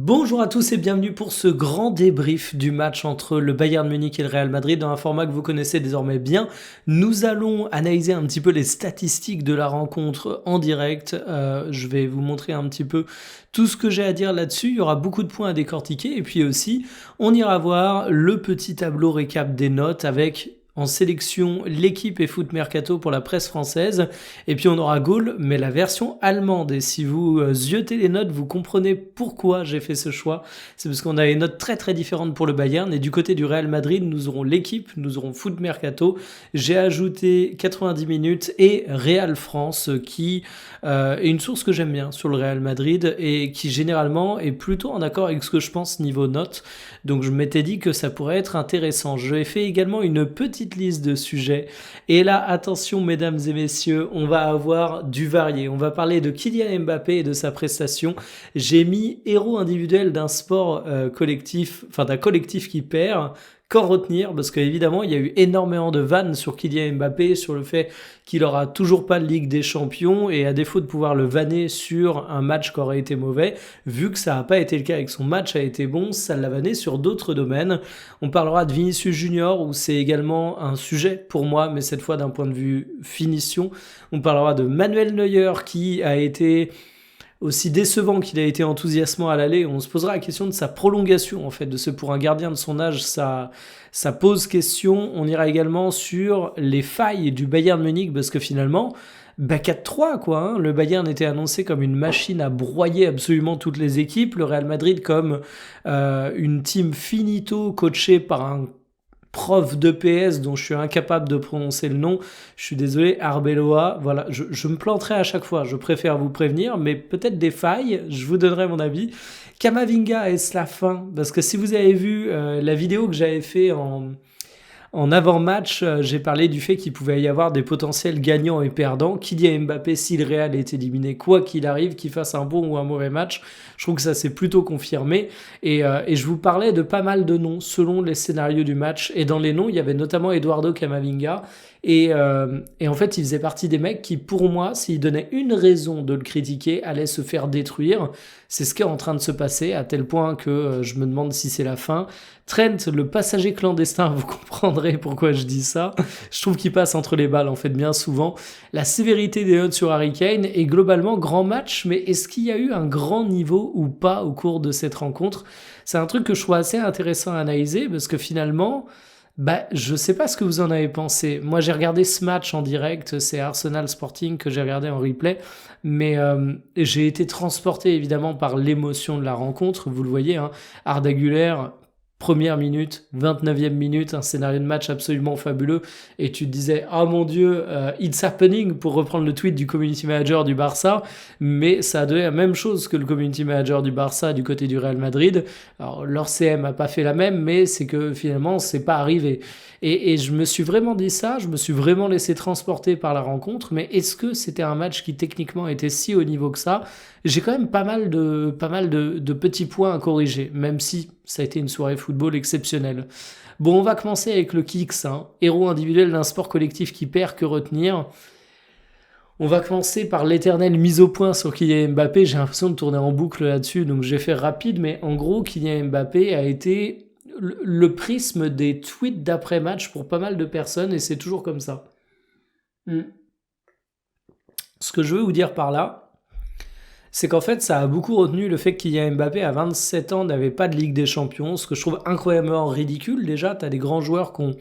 Bonjour à tous et bienvenue pour ce grand débrief du match entre le Bayern Munich et le Real Madrid dans un format que vous connaissez désormais bien. Nous allons analyser un petit peu les statistiques de la rencontre en direct. Je vais vous montrer un petit peu tout ce que j'ai à dire là-dessus. Il y aura beaucoup de points à décortiquer et puis aussi on ira voir le petit tableau récap des notes avec en sélection l'équipe et foot mercato pour la presse française. Et puis on aura Goal, mais la version allemande. Et si vous ziotez les notes, vous comprenez pourquoi j'ai fait ce choix. C'est parce qu'on a des notes très très différentes pour le Bayern. Et du côté du Real Madrid, nous aurons l'équipe, nous aurons foot mercato. J'ai ajouté 90 minutes et Real France qui est une source que j'aime bien sur le Real Madrid et qui généralement est plutôt en accord avec ce que je pense niveau notes. Donc je m'étais dit que ça pourrait être intéressant. J'ai fait également une petite liste de sujets. Et là, attention mesdames et messieurs, on va avoir du varié. On va parler de Kylian Mbappé et de sa prestation. J'ai mis héros individuel d'un sport collectif, enfin d'un collectif qui perd. Qu'en retenir? Parce qu'évidemment, il y a eu énormément de vannes sur Kylian Mbappé, sur le fait qu'il aura toujours pas de Ligue des Champions, et à défaut de pouvoir le vanner sur un match qui aurait été mauvais, vu que ça n'a pas été le cas et que son match a été bon, ça l'a vanné sur d'autres domaines. On parlera de Vinicius Junior, où c'est également un sujet pour moi, mais cette fois d'un point de vue finition. On parlera de Manuel Neuer, qui a été aussi décevant qu'il a été enthousiasmant à l'aller. On se posera la question de sa prolongation, en fait, de ce pour un gardien de son âge, ça pose question. On ira également sur les failles du Bayern Munich, parce que finalement, 4-3 quoi. Le Bayern était annoncé comme une machine à broyer absolument toutes les équipes. Le Real Madrid comme une team finito coachée par un prof d'EPS dont je suis incapable de prononcer le nom, je suis désolé, Arbeloa, voilà, je me planterai à chaque fois, je préfère vous prévenir, mais peut-être des failles, je vous donnerai mon avis. Kamavinga, est-ce la fin? Parce que si vous avez vu la vidéo que j'avais fait en avant-match, j'ai parlé du fait qu'il pouvait y avoir des potentiels gagnants et perdants. Qui dit à Mbappé, si le Real est éliminé, quoi qu'il arrive, qu'il fasse un bon ou un mauvais match, je trouve que ça s'est plutôt confirmé. Et je vous parlais de pas mal de noms selon les scénarios du match. Et dans les noms, il y avait notamment Eduardo Camavinga. Et en fait, il faisait partie des mecs qui, pour moi, s'ils donnaient une raison de le critiquer, allaient se faire détruire. C'est ce qui est en train de se passer, à tel point que je me demande si c'est la fin. Trent, le passager clandestin, vous comprendrez pourquoi je dis ça. Je trouve qu'il passe entre les balles, en fait, bien souvent. La sévérité des notes sur Harry Kane est globalement grand match, mais est-ce qu'il y a eu un grand niveau ou pas au cours de cette rencontre? C'est un truc que je trouve assez intéressant à analyser, parce que finalement, je sais pas ce que vous en avez pensé. Moi, j'ai regardé ce match en direct, c'est Arsenal Sporting que j'ai regardé en replay, mais j'ai été transporté évidemment par l'émotion de la rencontre. Vous le voyez, Arda Güler, première minute, 29e minute, un scénario de match absolument fabuleux, et tu te disais, oh mon dieu, it's happening, pour reprendre le tweet du community manager du Barça, mais ça a donné la même chose que le community manager du Barça du côté du Real Madrid. Alors leur CM a pas fait la même, mais c'est que finalement c'est pas arrivé. Et je me suis vraiment dit ça, je me suis vraiment laissé transporter par la rencontre, mais est-ce que c'était un match qui techniquement était si haut niveau que ça? J'ai quand même pas mal de petits points à corriger, même si ça a été une soirée football exceptionnelle. Bon, on va commencer avec le Kicks, héros individuel d'un sport collectif qui perd, que retenir? On va commencer par l'éternelle mise au point sur Kylian Mbappé. J'ai l'impression de tourner en boucle là-dessus, donc je vais faire rapide, mais en gros, Kylian Mbappé a été le prisme des tweets d'après-match pour pas mal de personnes, et c'est toujours comme ça. Ce que je veux vous dire par là, c'est qu'en fait, ça a beaucoup retenu le fait que Kylian Mbappé, à 27 ans, n'avait pas de Ligue des Champions, ce que je trouve incroyablement ridicule. Déjà, tu as des grands joueurs qui ont,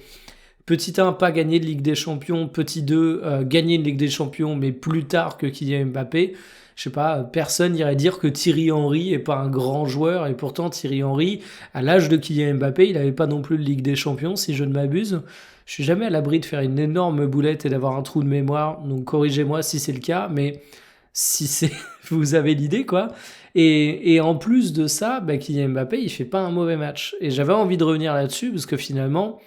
petit 1, pas gagné de Ligue des Champions, petit 2, gagné une Ligue des Champions, mais plus tard que Kylian Mbappé. Je sais pas, personne irait dire que Thierry Henry est pas un grand joueur, et pourtant Thierry Henry, à l'âge de Kylian Mbappé, il n'avait pas non plus de Ligue des Champions, si je ne m'abuse. Je suis jamais à l'abri de faire une énorme boulette et d'avoir un trou de mémoire, donc corrigez-moi si c'est le cas, mais si c'est, vous avez l'idée quoi. Et en plus de ça, Kylian Mbappé, il fait pas un mauvais match. Et j'avais envie de revenir là-dessus parce que finalement,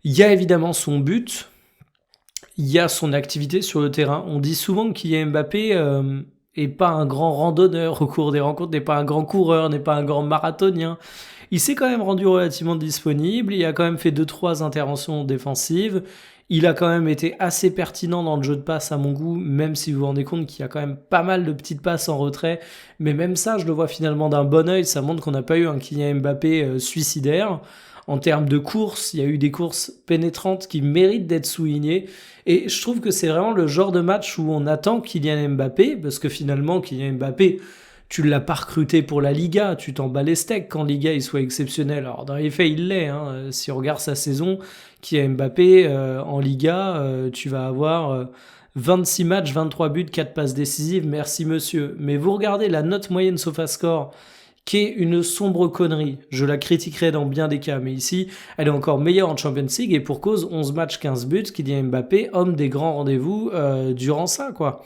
il y a évidemment son but, il y a son activité sur le terrain. On dit souvent que Kylian Mbappé est pas un grand randonneur au cours des rencontres, n'est pas un grand coureur, n'est pas un grand marathonien. Il s'est quand même rendu relativement disponible, il a quand même fait 2-3 interventions défensives. Il a quand même été assez pertinent dans le jeu de passe à mon goût, même si vous vous rendez compte qu'il y a quand même pas mal de petites passes en retrait. Mais même ça, je le vois finalement d'un bon œil. Ça montre qu'on n'a pas eu un Kylian Mbappé suicidaire. En termes de courses, il y a eu des courses pénétrantes qui méritent d'être soulignées. Et je trouve que c'est vraiment le genre de match où on attend Kylian Mbappé, parce que finalement, Kylian Mbappé, tu l'as pas recruté pour la Liga, tu t'en bats les steaks quand Liga il soit exceptionnel. Alors dans les faits, il l'est. Hein. Si on regarde sa saison, Kylian Mbappé en Liga, tu vas avoir 26 matchs, 23 buts, 4 passes décisives, merci monsieur. Mais vous regardez la note moyenne SofaScore, qui est une sombre connerie. Je la critiquerai dans bien des cas, mais ici, elle est encore meilleure en Champions League, et pour cause, 11 matchs, 15 buts, Kylian Mbappé, homme des grands rendez-vous durant ça, quoi.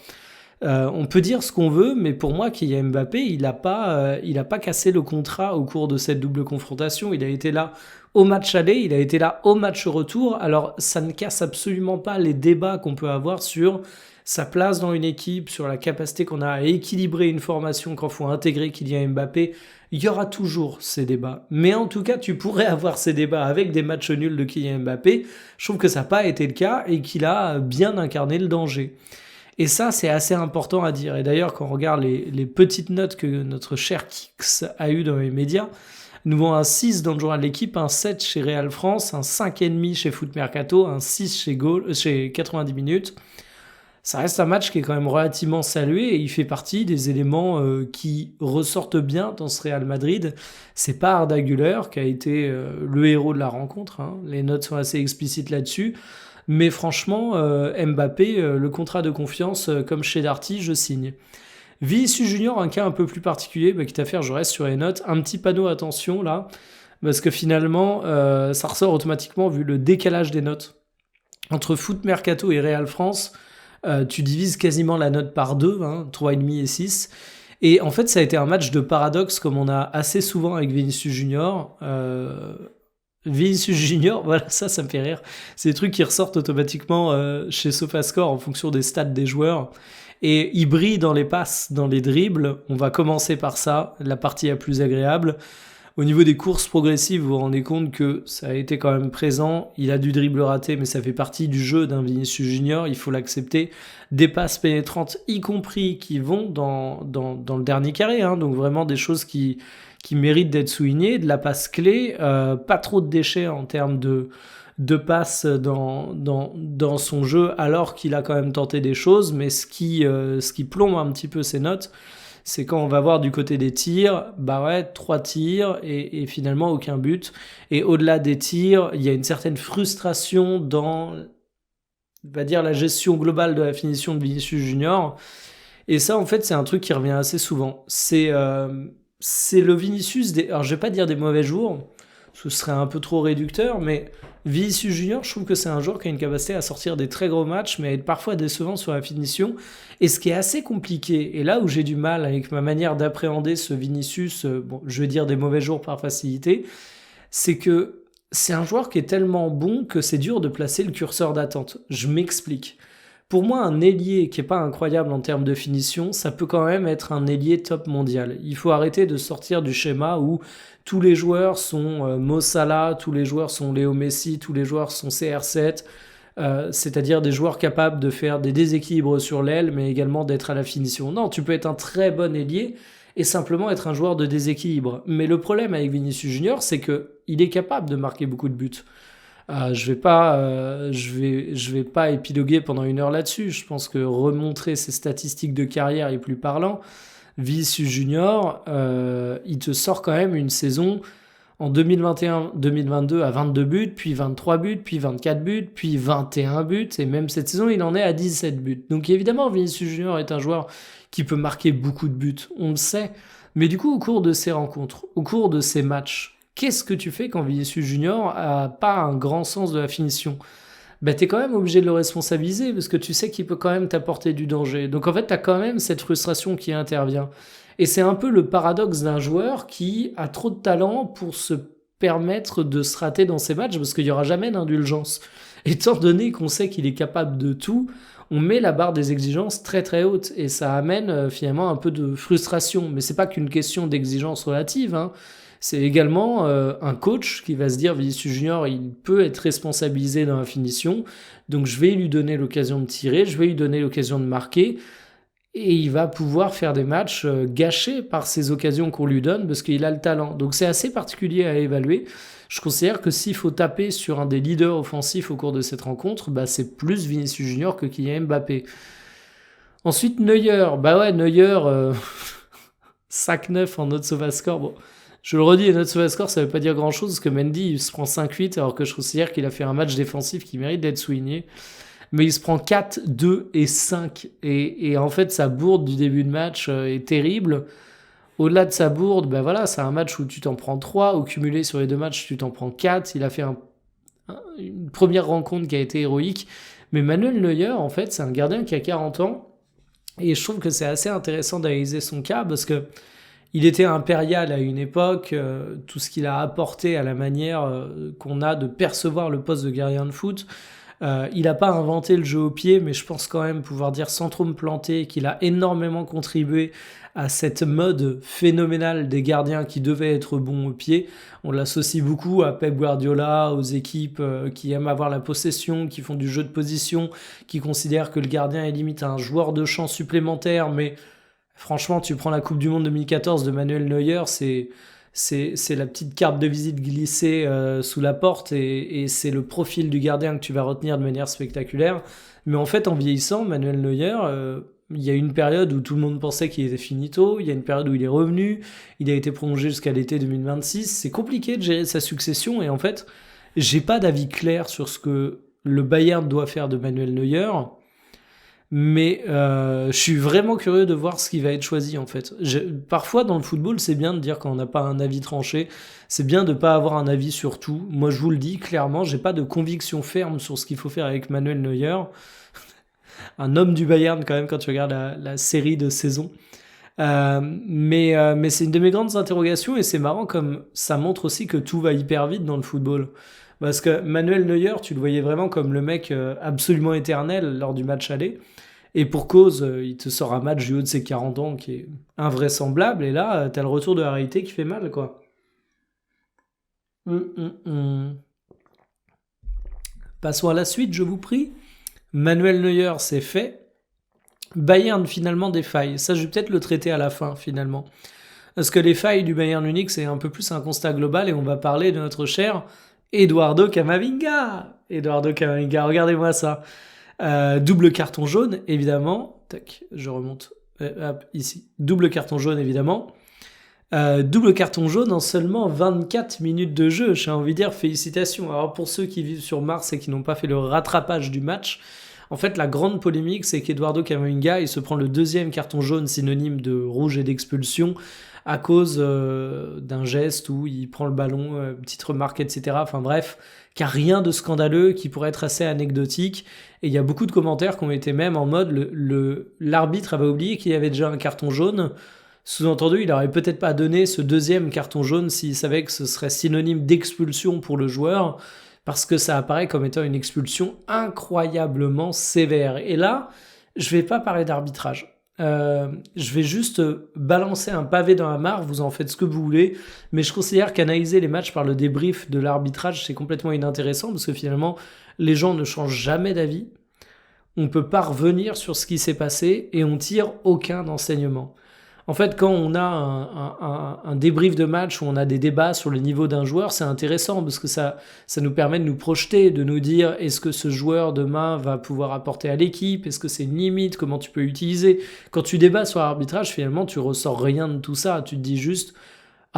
On peut dire ce qu'on veut, mais pour moi, Kylian Mbappé, il a pas cassé le contrat au cours de cette double confrontation. Il a été là au match aller, il a été là au match retour. Alors, ça ne casse absolument pas les débats qu'on peut avoir sur sa place dans une équipe, sur la capacité qu'on a à équilibrer une formation quand il faut intégrer Kylian Mbappé. Il y aura toujours ces débats. Mais en tout cas, tu pourrais avoir ces débats avec des matchs nuls de Kylian Mbappé. Je trouve que ça n'a pas été le cas et qu'il a bien incarné le danger. Et ça, c'est assez important à dire. Et d'ailleurs, quand on regarde les petites notes que notre cher Kix a eues dans les médias, nous avons un 6 dans le journal de l'équipe, un 7 chez Real France, un 5,5 chez Foot Mercato, un 6 chez 90 minutes. Ça reste un match qui est quand même relativement salué et il fait partie des éléments qui ressortent bien dans ce Real Madrid. C'est pas Arda Güler qui a été le héros de la rencontre. Hein. Les notes sont assez explicites là-dessus. Mais franchement, Mbappé, le contrat de confiance, comme chez Darty, je signe. Vinicius Junior, un cas un peu plus particulier, quitte à faire, je reste sur les notes. Un petit panneau attention là, parce que finalement, ça ressort automatiquement vu le décalage des notes. Entre Foot Mercato et Real France, tu divises quasiment la note par 2, hein, 3,5 et 6. Et en fait, ça a été un match de paradoxe, comme on a assez souvent avec Vinicius Junior. Vinicius Junior, voilà, ça me fait rire. C'est des trucs qui ressortent automatiquement chez SofaScore en fonction des stats des joueurs. Et il brille dans les passes, dans les dribbles. On va commencer par ça, la partie la plus agréable. Au niveau des courses progressives, vous vous rendez compte que ça a été quand même présent. Il a du dribble raté, mais ça fait partie du jeu d'un Vinicius Junior, il faut l'accepter. Des passes pénétrantes, y compris qui vont dans le dernier carré. Hein, donc vraiment des choses qui méritent d'être soulignées. De la passe clé, pas trop de déchets en termes de passes dans son jeu, alors qu'il a quand même tenté des choses. Mais ce qui plombe un petit peu ses notes, c'est quand on va voir du côté des tirs, 3 tirs et finalement aucun but. Et au-delà des tirs, il y a une certaine frustration dans, on va dire, la gestion globale de la finition de Vinicius Junior. Et ça, en fait, c'est un truc qui revient assez souvent. C'est le Vinicius alors je vais pas dire des mauvais jours, ce serait un peu trop réducteur, mais Vinicius Junior, je trouve que c'est un joueur qui a une capacité à sortir des très gros matchs, mais à être parfois décevant sur la finition. Et ce qui est assez compliqué, et là où j'ai du mal avec ma manière d'appréhender ce Vinicius, je vais dire des mauvais jours par facilité, c'est que c'est un joueur qui est tellement bon que c'est dur de placer le curseur d'attente. Je m'explique. Pour moi, un ailier qui n'est pas incroyable en termes de finition, ça peut quand même être un ailier top mondial. Il faut arrêter de sortir du schéma où tous les joueurs sont Mo Salah, tous les joueurs sont Léo Messi, tous les joueurs sont CR7, c'est-à-dire des joueurs capables de faire des déséquilibres sur l'aile, mais également d'être à la finition. Non, tu peux être un très bon ailier et simplement être un joueur de déséquilibre. Mais le problème avec Vinicius Junior, c'est qu'il est capable de marquer beaucoup de buts. Je vais pas épiloguer pendant 1 heure là-dessus. Je pense que remontrer ses statistiques de carrière est plus parlant. Vinicius Junior, il te sort quand même une saison en 2021-2022 à 22 buts, puis 23 buts, puis 24 buts, puis 21 buts, et même cette saison, il en est à 17 buts. Donc évidemment, Vinicius Junior est un joueur qui peut marquer beaucoup de buts, on le sait. Mais du coup, au cours de ces rencontres, au cours de ces matchs, qu'est-ce que tu fais quand Vinicius Junior a pas un grand sens de la finition ? T'es quand même obligé de le responsabiliser parce que tu sais qu'il peut quand même t'apporter du danger. Donc en fait, t'as quand même cette frustration qui intervient. Et c'est un peu le paradoxe d'un joueur qui a trop de talent pour se permettre de se rater dans ses matchs parce qu'il n'y aura jamais d'indulgence. étant donné qu'on sait qu'il est capable de tout, on met la barre des exigences très très haute et ça amène finalement un peu de frustration. Mais c'est pas qu'une question d'exigence relative, hein. C'est également un coach qui va se dire Vinicius Junior, il peut être responsabilisé dans la finition, donc je vais lui donner l'occasion de tirer, je vais lui donner l'occasion de marquer, et il va pouvoir faire des matchs gâchés par ces occasions qu'on lui donne parce qu'il a le talent. Donc c'est assez particulier à évaluer. Je considère que s'il faut taper sur un des leaders offensifs au cours de cette rencontre, bah c'est plus Vinicius Junior que Kylian Mbappé. Ensuite, Neuer. Bah ouais, Neuer, sac neuf en note SofaScore. Bon, je le redis, note SofaScore, ça veut pas dire grand-chose parce que Mendy, il se prend 5-8 alors que je considère qu'il a fait un match défensif qui mérite d'être souligné. Mais il se prend 4, 2 et 5. Et en fait, sa bourde du début de match est terrible. Au-delà de sa bourde, ben voilà, c'est un match où tu t'en prends 3. Au cumulé sur les deux matchs, tu t'en prends 4. Il a fait une première rencontre qui a été héroïque. Mais Manuel Neuer, en fait, c'est un gardien qui a 40 ans. Et je trouve que c'est assez intéressant d'analyser son cas parce que il était impérial à une époque. Tout ce qu'il a apporté à la manière qu'on a de percevoir le poste de gardien de foot. Il n'a pas inventé le jeu au pied, mais je pense quand même pouvoir dire sans trop me planter qu'il a énormément contribué à cette mode phénoménale des gardiens qui devaient être bons au pied. On l'associe beaucoup à Pep Guardiola, aux équipes qui aiment avoir la possession, qui font du jeu de position, qui considèrent que le gardien est limite un joueur de champ supplémentaire, mais franchement, tu prends la Coupe du Monde 2014 de Manuel Neuer, c'est la petite carte de visite glissée sous la porte et c'est le profil du gardien que tu vas retenir de manière spectaculaire. Mais en fait, en vieillissant, Manuel Neuer, il y a une période où tout le monde pensait qu'il était finito, il y a une période où il est revenu, il a été prolongé jusqu'à l'été 2026. C'est compliqué de gérer sa succession et en fait, j'ai pas d'avis clair sur ce que le Bayern doit faire de Manuel Neuer. Mais je suis vraiment curieux de voir ce qui va être choisi en fait. Parfois dans le football c'est bien de dire quand on n'a pas un avis tranché, c'est bien de pas avoir un avis sur tout. Moi je vous le dis clairement, j'ai pas de conviction ferme sur ce qu'il faut faire avec Manuel Neuer, un homme du Bayern quand même quand tu regardes la série de saison. Mais c'est une de mes grandes interrogations et c'est marrant comme ça montre aussi que tout va hyper vite dans le football. Parce que Manuel Neuer, tu le voyais vraiment comme le mec absolument éternel lors du match aller. Et pour cause, il te sort un match du haut de ses 40 ans qui est invraisemblable. Et là, t'as le retour de la réalité qui fait mal, quoi. Hum, hum, hum. Passons à la suite, je vous prie. Manuel Neuer, c'est fait. Bayern, finalement, des failles. Ça, je vais peut-être le traiter à la fin, finalement. Parce que les failles du Bayern Munich, c'est un peu plus un constat global et on va parler de notre cher Eduardo Camavinga. Eduardo Camavinga, regardez-moi ça. Double carton jaune, évidemment. Tac, je remonte. Hop, ici. Double carton jaune, évidemment. Double carton jaune en seulement 24 minutes de jeu. J'ai envie de dire félicitations. Alors pour ceux qui vivent sur Mars et qui n'ont pas fait le rattrapage du match, en fait la grande polémique c'est qu'Eduardo Camavinga il se prend le deuxième carton jaune synonyme de rouge et d'expulsion à cause d'un geste où il prend le ballon, petite remarque, etc. Enfin bref, qui a rien de scandaleux, qui pourrait être assez anecdotique. Et il y a beaucoup de commentaires qui ont été même en mode l'arbitre avait oublié qu'il y avait déjà un carton jaune. Sous-entendu, il aurait peut-être pas donné ce deuxième carton jaune s'il savait que ce serait synonyme d'expulsion pour le joueur, parce que ça apparaît comme étant une expulsion incroyablement sévère. Et là, je vais pas parler d'arbitrage. Je vais juste balancer un pavé dans la mare, vous en faites ce que vous voulez, mais je considère qu'analyser les matchs par le débrief de l'arbitrage, c'est complètement inintéressant, parce que finalement, les gens ne changent jamais d'avis, on peut pas revenir sur ce qui s'est passé, et on tire aucun enseignement. En fait, quand on a un débrief de match où on a des débats sur le niveau d'un joueur, c'est intéressant parce que ça nous permet de nous projeter, de nous dire est-ce que ce joueur demain va pouvoir apporter à l'équipe, est-ce que c'est une limite, comment tu peux l'utiliser. Quand tu débats sur l'arbitrage, finalement, tu ressors rien de tout ça. Tu te dis juste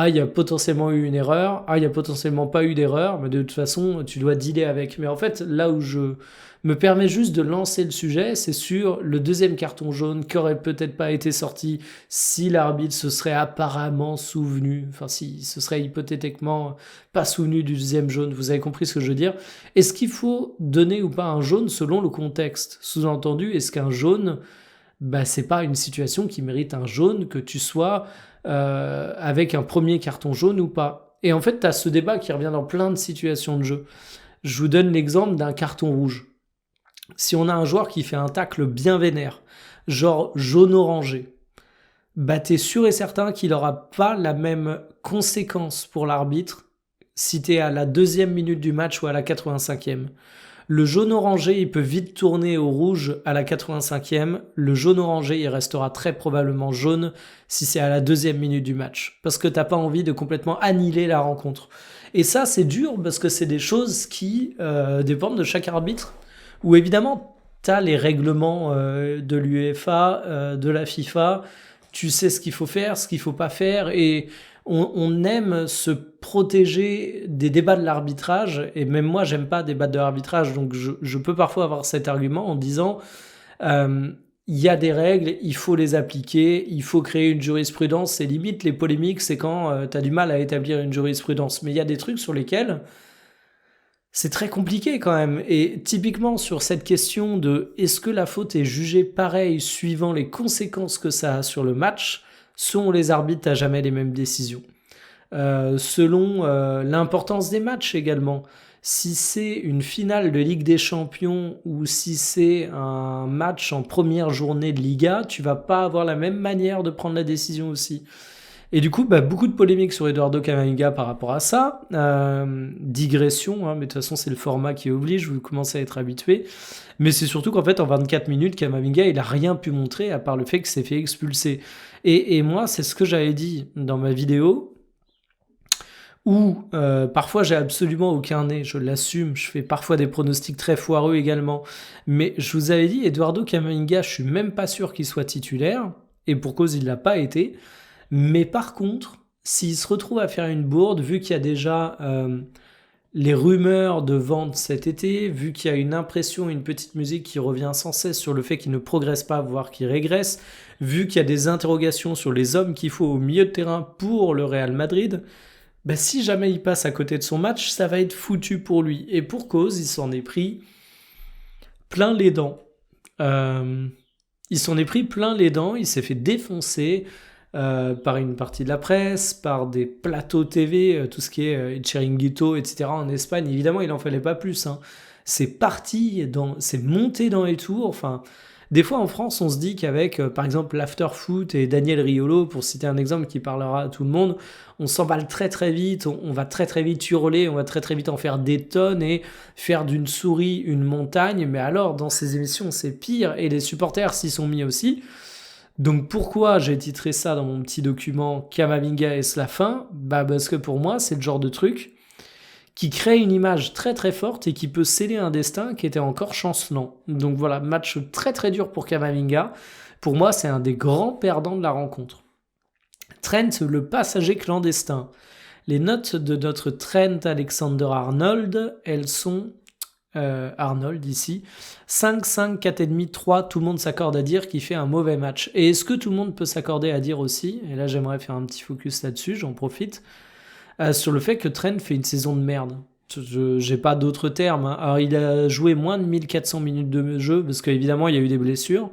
ah, il y a potentiellement eu une erreur, ah, il y a potentiellement pas eu d'erreur, mais de toute façon, tu dois dealer avec. Mais en fait, là où je me permets juste de lancer le sujet, c'est sur le deuxième carton jaune qui aurait peut-être pas été sorti si l'arbitre se serait apparemment souvenu, enfin si se serait hypothétiquement pas souvenu du deuxième jaune, vous avez compris ce que je veux dire. Est-ce qu'il faut donner ou pas un jaune selon le contexte? Sous-entendu, est-ce qu'un jaune, bah, c'est pas une situation qui mérite un jaune, que tu sois avec un premier carton jaune ou pas? Et en fait, tu as ce débat qui revient dans plein de situations de jeu. Je vous donne l'exemple d'un carton rouge. Si on a un joueur qui fait un tacle bien vénère, genre jaune-orangé, bah t'es sûr et certain qu'il n'aura pas la même conséquence pour l'arbitre si t'es à la 2e minute du match ou à la 85e. Le jaune-orangé, il peut vite tourner au rouge à la 85e. Le jaune-orangé, il restera très probablement jaune si c'est à la 2e minute du match. Parce que t'as pas envie de complètement annihiler la rencontre. Et ça, c'est dur parce que c'est des choses qui dépendent de chaque arbitre. Où évidemment, t'as les règlements de l'UEFA, de la FIFA. Tu sais ce qu'il faut faire, ce qu'il faut pas faire. Et on aime se protéger des débats de l'arbitrage, et même moi j'aime pas débattre de l'arbitrage, donc je peux parfois avoir cet argument en disant il y a des règles, il faut les appliquer, il faut créer une jurisprudence, et limite les polémiques c'est quand tu as du mal à établir une jurisprudence, mais il y a des trucs sur lesquels c'est très compliqué quand même, et typiquement sur cette question de est-ce que la faute est jugée pareil suivant les conséquences que ça a sur le match, selon les arbitres, t'as jamais les mêmes décisions. Selon l'importance des matchs également. Si c'est une finale de Ligue des Champions ou si c'est un match en première journée de Liga, tu vas pas avoir la même manière de prendre la décision aussi. Et du coup, bah, beaucoup de polémiques sur Eduardo Camavinga par rapport à ça. Digression, hein, mais de toute façon, c'est le format qui oblige, vous commencez à être habitué. Mais c'est surtout qu'en fait, en 24 minutes, Camavinga, il a rien pu montrer à part le fait qu'il s'est fait expulser. Et moi, c'est ce que j'avais dit dans ma vidéo, où parfois j'ai absolument aucun nez, je l'assume, je fais parfois des pronostics très foireux également. Mais je vous avais dit, Eduardo Camavinga, je suis même pas sûr qu'il soit titulaire, et pour cause, il l'a pas été. Mais par contre, s'il se retrouve à faire une bourde, vu qu'il y a déjà les rumeurs de vente cet été, vu qu'il y a une impression, une petite musique qui revient sans cesse sur le fait qu'il ne progresse pas, voire qu'il régresse, vu qu'il y a des interrogations sur les hommes qu'il faut au milieu de terrain pour le Real Madrid, bah si jamais il passe à côté de son match, ça va être foutu pour lui. Et pour cause, il s'en est pris plein les dents. Il s'en est pris plein les dents, il s'est fait défoncer par une partie de la presse, par des plateaux TV, tout ce qui est Chiringuito, etc. en Espagne. Évidemment, il n'en fallait pas plus. Hein. C'est parti, c'est monté dans les tours. Enfin, des fois en France, on se dit qu'avec, par exemple, l'Afterfoot et Daniel Riolo, pour citer un exemple qui parlera à tout le monde, on s'emballe très très vite, on va très très vite hurler, on va très très vite en faire des tonnes et faire d'une souris une montagne. Mais alors, dans ces émissions, c'est pire et les supporters s'y sont mis aussi. Donc pourquoi j'ai titré ça dans mon petit document Camavinga est-ce la fin? Bah parce que pour moi, c'est le genre de truc qui crée une image très très forte et qui peut sceller un destin qui était encore chancelant. Donc voilà, match très très dur pour Camavinga. Pour moi, c'est un des grands perdants de la rencontre. Trent, le passager clandestin. Les notes de notre Trent Alexander-Arnold, elles sont Arnold ici, 5, 5, 4,5, 3, tout le monde s'accorde à dire qu'il fait un mauvais match. Et est-ce que tout le monde peut s'accorder à dire aussi, et là j'aimerais faire un petit focus là-dessus, j'en profite, sur le fait que Trent fait une saison de merde. J'ai pas d'autres termes. Hein. Alors il a joué moins de 1400 minutes de jeu, parce qu'évidemment il y a eu des blessures.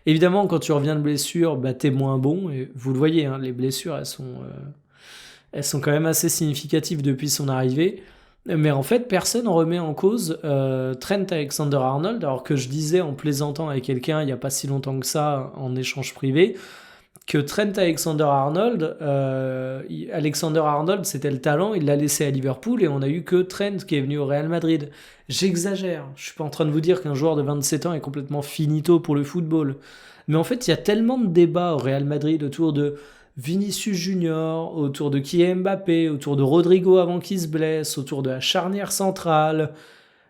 Évidemment quand tu reviens de blessure, bah, t'es moins bon, et vous le voyez, hein, les blessures elles sont quand même assez significatives depuis son arrivée. Mais en fait, personne ne remet en cause Trent Alexander-Arnold, alors que je disais en plaisantant avec quelqu'un il n'y a pas si longtemps que ça, en échange privé, que Trent Alexander-Arnold, Alexander-Arnold c'était le talent, il l'a laissé à Liverpool et on a eu que Trent qui est venu au Real Madrid. J'exagère, je suis pas en train de vous dire qu'un joueur de 27 ans est complètement finito pour le football. Mais en fait, il y a tellement de débats au Real Madrid autour de Vinicius Junior, autour de Kylian Mbappé, autour de Rodrigo avant qu'il se blesse, autour de la charnière centrale,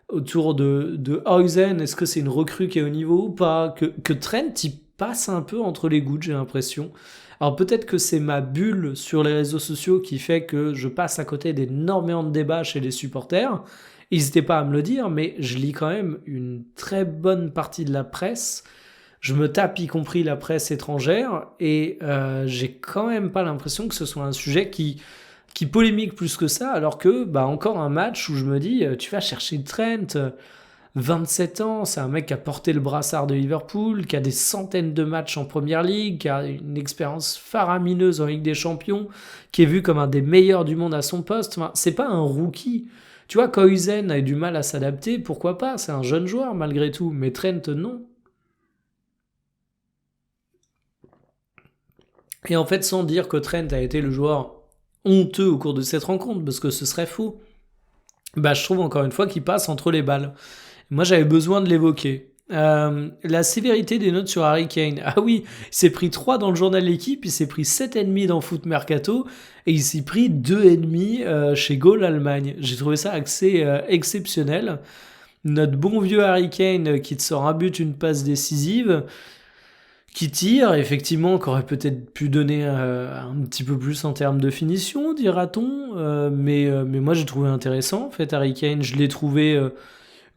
autour de Huijsen, est-ce que c'est une recrue qui est au niveau ou pas, que Trent il passe un peu entre les gouttes, j'ai l'impression. Alors peut-être que c'est ma bulle sur les réseaux sociaux qui fait que je passe à côté d'énormément de débats chez les supporters. N'hésitez pas à me le dire, mais je lis quand même une très bonne partie de la presse. Je me tape y compris la presse étrangère et j'ai quand même pas l'impression que ce soit un sujet qui polémique plus que ça, alors que bah encore un match où je me dis tu vas chercher Trent, 27 ans, c'est un mec qui a porté le brassard de Liverpool, qui a des centaines de matchs en Première Ligue, qui a une expérience faramineuse en Ligue des Champions, qui est vu comme un des meilleurs du monde à son poste. Enfin, c'est pas un rookie. Tu vois, Koizen a eu du mal à s'adapter, pourquoi pas? C'est un jeune joueur malgré tout, mais Trent, non. Et en fait, sans dire que Trent a été le joueur honteux au cours de cette rencontre, parce que ce serait faux, bah, je trouve encore une fois qu'il passe entre les balles. Moi, j'avais besoin de l'évoquer. La sévérité des notes sur Harry Kane. Ah oui, il s'est pris 3 dans le journal L'équipe, il s'est pris 7,5 dans Foot Mercato, et il s'est pris 2,5 chez Goal Allemagne. J'ai trouvé ça assez exceptionnel. Notre bon vieux Harry Kane qui te sort un but, une passe décisive, qui tire, effectivement, qui aurait peut-être pu donner un petit peu plus en termes de finition, dira-t-on. Mais moi, j'ai trouvé intéressant. En fait, Harry Kane, je l'ai trouvé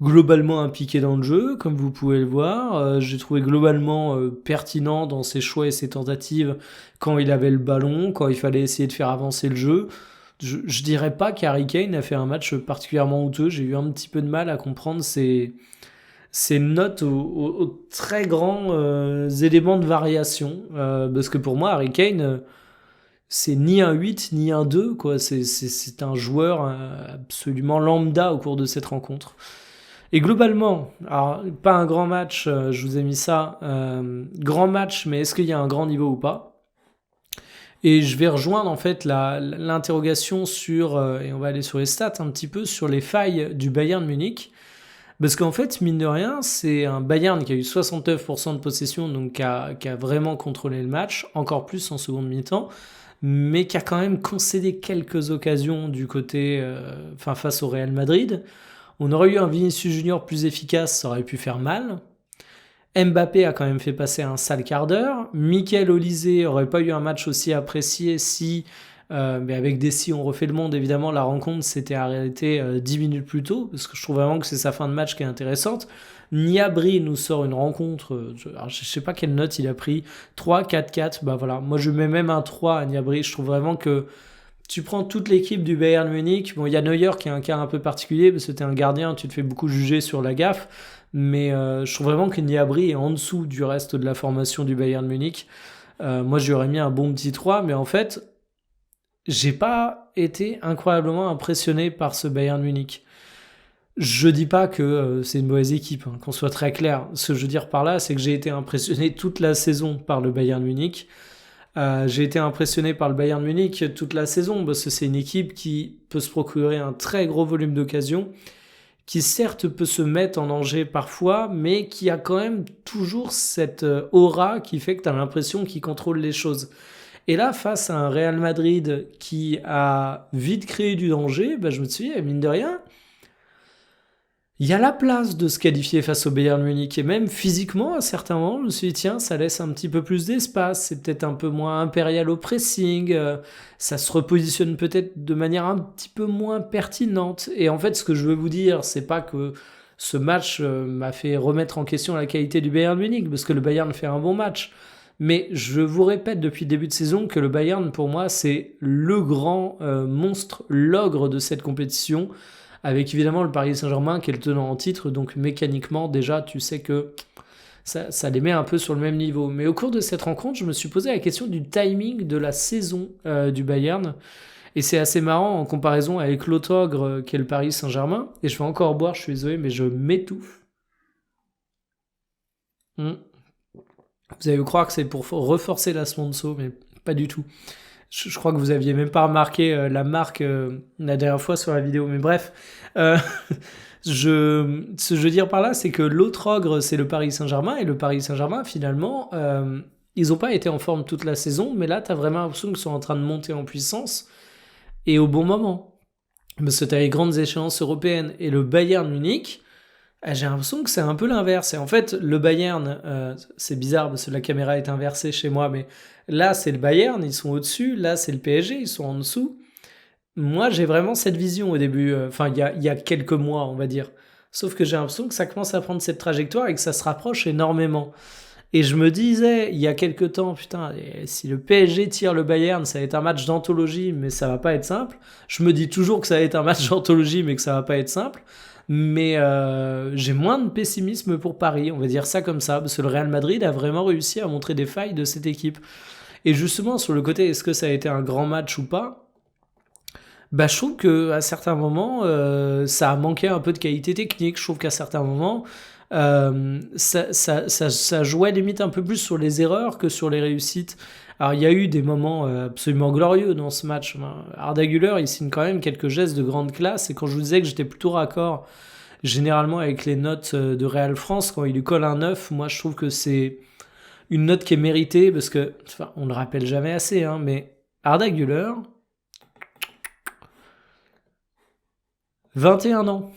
globalement impliqué dans le jeu, comme vous pouvez le voir. J'ai trouvé globalement pertinent dans ses choix et ses tentatives quand il avait le ballon, quand il fallait essayer de faire avancer le jeu. Je dirais pas qu'Harry Kane a fait un match particulièrement honteux. J'ai eu un petit peu de mal à comprendre ses notes aux très grands éléments de variation. Parce que pour moi, Harry Kane, c'est ni un 8 ni un 2, quoi. C'est un joueur absolument lambda au cours de cette rencontre. Et globalement, alors pas un grand match, je vous ai mis ça, grand match, mais est-ce qu'il y a un grand niveau ou pas? Et je vais rejoindre en fait l'interrogation sur, et on va aller sur les stats un petit peu, sur les failles du Bayern Munich. Parce qu'en fait, mine de rien, c'est un Bayern qui a eu 69% de possession, donc qui a vraiment contrôlé le match, encore plus en seconde mi-temps, mais qui a quand même concédé quelques occasions du côté, face au Real Madrid. On aurait eu un Vinicius Junior plus efficace, ça aurait pu faire mal. Mbappé a quand même fait passer un sale quart d'heure. Michael Olise aurait pas eu un match aussi apprécié si, mais avec des si on refait le monde, évidemment, la rencontre s'était arrêtée 10 minutes plus tôt, parce que je trouve vraiment que c'est sa fin de match qui est intéressante. Niabri nous sort une rencontre, alors je sais pas quelle note il a pris, 3, 4, 4, bah voilà. Moi je mets même un 3 à Niabri, je trouve vraiment que tu prends toute l'équipe du Bayern Munich. Bon, il y a Neuer qui est un cas un peu particulier parce que t'es un gardien, tu te fais beaucoup juger sur la gaffe. Mais je trouve vraiment que Gnabry est en dessous du reste de la formation du Bayern Munich. Moi, j'aurais mis un bon petit 3, mais en fait, j'ai pas été incroyablement impressionné par ce Bayern Munich. Je dis pas que c'est une mauvaise équipe, hein, qu'on soit très clair. Ce que je veux dire par là, c'est que j'ai été impressionné toute la saison par le Bayern Munich. J'ai été impressionné par le Bayern Munich toute la saison parce que c'est une équipe qui peut se procurer un très gros volume d'occasions, qui certes peut se mettre en danger parfois, mais qui a quand même toujours cette aura qui fait que tu as l'impression qu'il contrôle les choses. Et là, face à un Real Madrid qui a vite créé du danger, je me suis dit, mine de rien, il y a la place de se qualifier face au Bayern Munich. Et même physiquement, à certains moments, je me suis dit, tiens, ça laisse un petit peu plus d'espace. C'est peut-être un peu moins impérial au pressing. Ça se repositionne peut-être de manière un petit peu moins pertinente. Et en fait, ce que je veux vous dire, c'est pas que ce match m'a fait remettre en question la qualité du Bayern Munich, parce que le Bayern fait un bon match. Mais je vous répète depuis le début de saison que le Bayern, pour moi, c'est le grand monstre, l'ogre de cette compétition, avec évidemment le Paris Saint-Germain qui est le tenant en titre, donc mécaniquement déjà tu sais que ça les met un peu sur le même niveau. Mais au cours de cette rencontre, je me suis posé la question du timing de la saison du Bayern, et c'est assez marrant en comparaison avec l'autre ogre qui est le Paris Saint-Germain, et je vais encore boire, je suis désolé, mais je m'étouffe. Vous allez vous croire que c'est pour reforcer la sponsor, mais pas du tout. Je crois que vous aviez même pas remarqué la marque la dernière fois sur la vidéo, mais bref. Euh, ce que je veux dire par là, c'est que l'autre ogre, c'est le Paris Saint-Germain, et le Paris Saint-Germain, finalement, ils n'ont pas été en forme toute la saison, mais là, tu as vraiment l'impression qu'ils sont en train de monter en puissance, et au bon moment. Parce que tu as les grandes échéances européennes, et le Bayern Munich, j'ai l'impression que c'est un peu l'inverse. Et en fait, le Bayern, c'est bizarre parce que la caméra est inversée chez moi, mais là, c'est le Bayern, ils sont au-dessus. Là, c'est le PSG, ils sont en dessous. Moi, j'ai vraiment cette vision au début. Enfin, il y a quelques mois, on va dire. Sauf que j'ai l'impression que ça commence à prendre cette trajectoire et que ça se rapproche énormément. Et je me disais, il y a quelques temps, putain, si le PSG tire le Bayern, ça va être un match d'anthologie, mais ça va pas être simple. Je me dis toujours que ça va être un match d'anthologie, mais que ça va pas être simple. Mais j'ai moins de pessimisme pour Paris, on va dire ça comme ça, parce que le Real Madrid a vraiment réussi à montrer des failles de cette équipe. Et justement, sur le côté, est-ce que ça a été un grand match ou pas? Bah, je trouve qu'à certains moments, ça a manqué un peu de qualité technique. Je trouve qu'à certains moments, ça jouait limite un peu plus sur les erreurs que sur les réussites. Alors, il y a eu des moments, absolument glorieux dans ce match, hein. Arda Güler, il signe quand même quelques gestes de grande classe et quand je vous disais que j'étais plutôt raccord généralement avec les notes, de Real France, quand il lui colle un 9, moi je trouve que c'est une note qui est méritée parce que, enfin, on le rappelle jamais assez, hein, mais Arda Güler, 21 ans.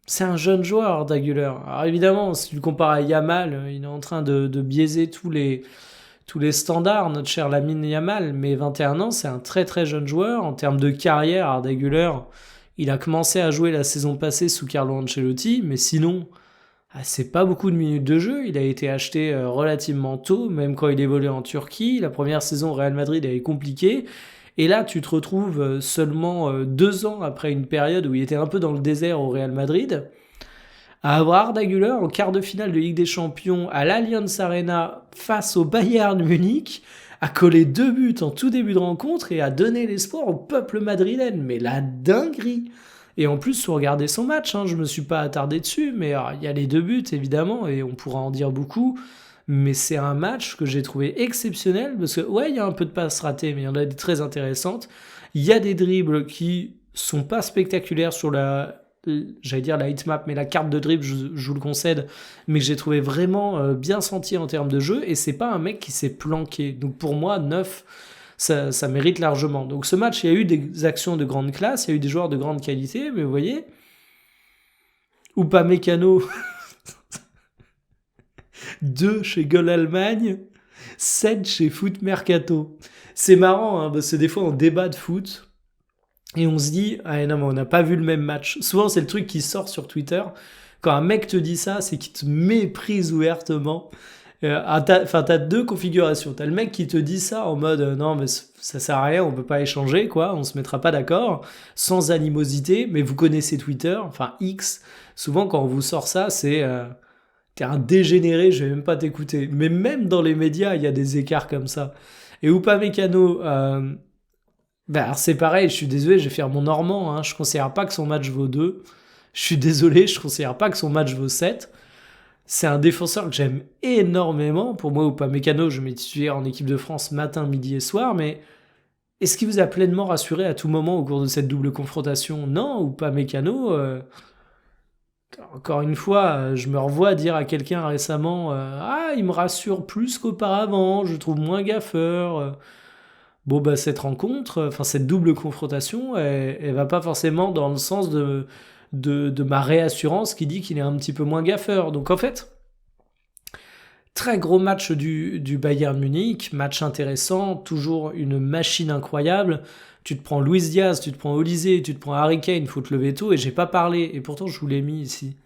C'est un jeune joueur, Arda Güler. Alors évidemment, si tu le compares à Yamal, il est en train de biaiser tous les standards, notre cher Lamine Yamal, mais 21 ans, c'est un très très jeune joueur. En termes de carrière, Arda Güler, il a commencé à jouer la saison passée sous Carlo Ancelotti, mais sinon, c'est pas beaucoup de minutes de jeu. Il a été acheté relativement tôt, même quand il évoluait en Turquie. La première saison au Real Madrid elle est compliquée. Et là, tu te retrouves seulement 2 ans après une période où il était un peu dans le désert au Real Madrid, à avoir Arda Güler en quart de finale de Ligue des Champions à l'Allianz Arena face au Bayern Munich, à coller 2 buts en tout début de rencontre et à donner l'espoir au peuple madrilène. Mais la dinguerie! Et en plus, faut regarder son match, hein, je me suis pas attardé dessus, mais il y a les 2 buts évidemment, et on pourra en dire beaucoup. Mais c'est un match que j'ai trouvé exceptionnel, parce que ouais, il y a un peu de passes ratées, mais il y en a des très intéressantes. Il y a des dribbles qui sont pas spectaculaires sur j'allais dire la hitmap, mais la carte de dribble, je vous le concède, mais que j'ai trouvé vraiment bien senti en termes de jeu, et c'est pas un mec qui s'est planqué. Donc pour moi, 9, ça mérite largement. Donc ce match, il y a eu des actions de grande classe, il y a eu des joueurs de grande qualité, mais vous voyez, Upamecano, 2 chez Goal Allemagne, 7 chez Foot Mercato. C'est marrant, hein, parce que des fois on débat de foot et on se dit, ah non, mais on n'a pas vu le même match. Souvent, c'est le truc qui sort sur Twitter. Quand un mec te dit ça, c'est qu'il te méprise ouvertement. Enfin, t'as 2 configurations. T'as le mec qui te dit ça en mode non, mais ça sert à rien, on peut pas échanger, quoi, on se mettra pas d'accord, sans animosité. Mais vous connaissez Twitter, enfin X. Souvent, quand on vous sort ça, c'est t'es un dégénéré, je vais même pas t'écouter. Mais même dans les médias, il y a des écarts comme ça. Et Upamecano, bah, c'est pareil, je suis désolé, je vais faire mon normand, hein, je considère pas que son match vaut 2. Je suis désolé, je considère pas que son match vaut 7. C'est un défenseur que j'aime énormément. Pour moi, Upamecano, je mets titulaire en équipe de France matin, midi et soir, mais est-ce qu'il vous a pleinement rassuré à tout moment au cours de cette double confrontation? Non, Upamecano, encore une fois, je me revois dire à quelqu'un récemment ah, il me rassure plus qu'auparavant, je le trouve moins gaffeur. Bon, bah, cette rencontre, enfin, cette double confrontation, elle va pas forcément dans le sens de ma réassurance qui dit qu'il est un petit peu moins gaffeur. Donc, en fait, très gros match du Bayern Munich, match intéressant, toujours une machine incroyable. Tu te prends Luis Diaz, tu te prends Olysée, tu te prends Harry Kane, faut te lever tôt, et j'ai pas parlé, et pourtant je vous l'ai mis ici.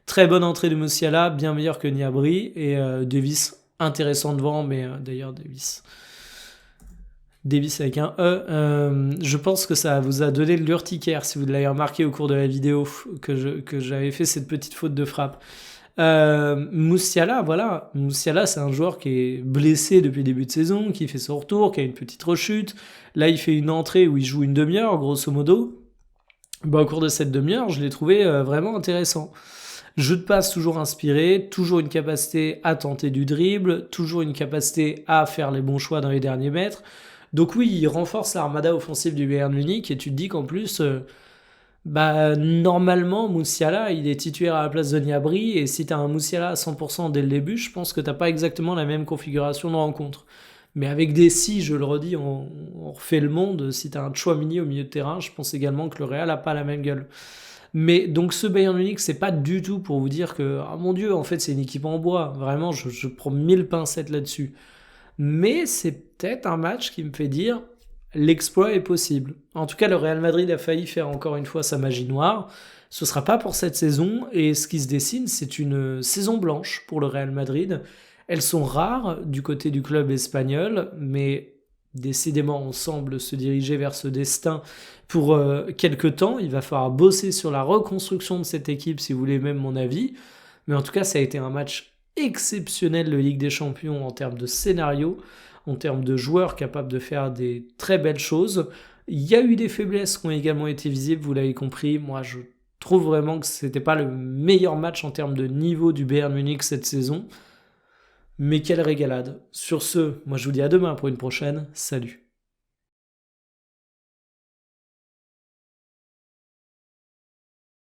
Très bonne entrée de Musiala, bien meilleur que Gnabry, et Davis intéressant devant, mais d'ailleurs Davis avec un E, je pense que ça vous a donné l'urticaire si vous l'avez remarqué au cours de la vidéo que j'avais fait cette petite faute de frappe. Musiala, voilà. Musiala, c'est un joueur qui est blessé depuis le début de saison, qui fait son retour, qui a une petite rechute. Là, il fait une entrée où il joue une demi-heure, grosso modo. Bah, au cours de cette demi-heure, je l'ai trouvé vraiment intéressant. Jeu de passe toujours inspiré, toujours une capacité à tenter du dribble, toujours une capacité à faire les bons choix dans les derniers mètres. Donc oui, il renforce l'armada offensive du Bayern Munich et tu te dis qu'en plus, bah normalement, Musiala, il est titulaire à la place de Gnabry et si t'as un Musiala à 100% dès le début, je pense que t'as pas exactement la même configuration de rencontre. Mais avec des si, je le redis, on refait le monde. Si t'as un Tchouaméni au milieu de terrain, je pense également que le Real a pas la même gueule. Mais donc ce Bayern Munich, c'est pas du tout pour vous dire que, ah mon Dieu, en fait c'est une équipe en bois. Vraiment, je prends 1000 pincettes là-dessus. Mais c'est peut-être un match qui me fait dire l'exploit est possible. En tout cas, le Real Madrid a failli faire encore une fois sa magie noire. Ce sera pas pour cette saison et ce qui se dessine, c'est une saison blanche pour le Real Madrid. Elles sont rares du côté du club espagnol, mais décidément, on semble se diriger vers ce destin pour quelques temps. Il va falloir bosser sur la reconstruction de cette équipe, si vous voulez même mon avis. Mais en tout cas, ça a été un match exceptionnel de Ligue des Champions en termes de scénario, en termes de joueurs capables de faire des très belles choses. Il y a eu des faiblesses qui ont également été visibles, vous l'avez compris. Moi, je trouve vraiment que c'était pas le meilleur match en termes de niveau du Bayern Munich cette saison. Mais quelle régalade. Sur ce, moi je vous dis à demain pour une prochaine. Salut.